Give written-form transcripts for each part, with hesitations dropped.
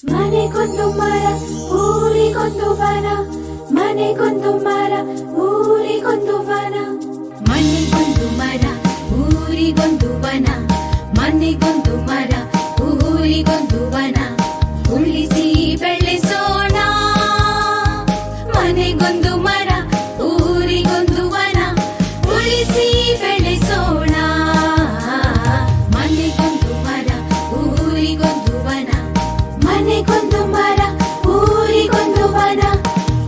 ಮನೆಗೊಂದು ಮರ ಊರಿಗೊಂದು ವನ, ಮನೆಗೊಂದು ಮರ ಊರಿಗೊಂದು ವನ. ಮನೆಗೊಂದು ಮರ ಊರಿಗೊಂದು ವನ, ಮನೆಗೊಂದು ಮರ ಊರಿಗೊಂದು ವನ. ಉಳಿಸಿ ಬೆಳೆಸೋಣ ಮನೆಗೊಂದು ಮರ ಊರಿಗೊಂದು ವನ, ಉಳಿಸಿ ಬೆಳೆಸೋಣ ಮನೆಗೊಂದು ಮರ ಊರಿಗೊಂದು ವನ, ಮನೆಗೊಂದು ಮರ ಊರಿಗೊಂದು ವನ.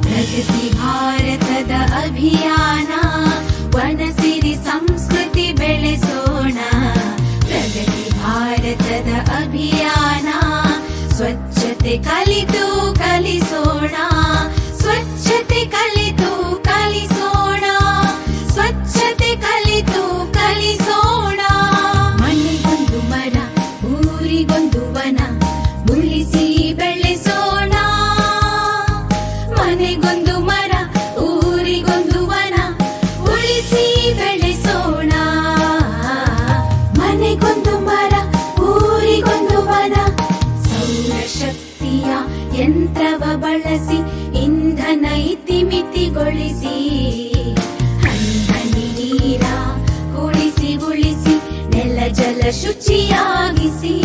ಪ್ರಗತಿ ಭಾರತದ ಅಭಿಯಾನ, ವನ ಸಿರಿ ಸಂಸ್ಕೃತಿ ಬೆಳೆಸೋಣ. ಪ್ರಗತಿ ಭಾರತದ ಅಭಿಯಾನ, ಸ್ವಚ್ಛತೆ ಕಲಿತು ಕಲಿಸೋಣ, ಸ್ವಚ್ಛತೆ ಕಲಿತು ಕಲಿಸೋಣ, ಸ್ವಚ್ಛತೆ ಕಲಿತು ಕಲಿಸೋಣ. ಮನೆಗೊಂದು ಮರ ಊರಿಗೊಂದು ವನ, ಉಳಿಸಿ ಬೆಳೆಸೋಣ ಮನೆಗೊಂದು ಮರ ಊರಿಗೊಂದು ವನ, ಉಳಿಸಿ ಬೆಳೆಸೋಣ. ಮನೆಗೊಂದು ಮರ ಊರಿಗೊಂದು ವನ. ಸೌರಶಕ್ತಿಯ ಯಂತ್ರವ ಬಳಸಿ ಇಂಧನ ಇತಿಮಿತಿಗೊಳಿಸಿ, ಹನಿ ನೀರ ಉಳಿಸಿ ಉಳಿಸಿ ನೆಲ ಜಲ ಶುಚಿಯಾಗಿಸಿ.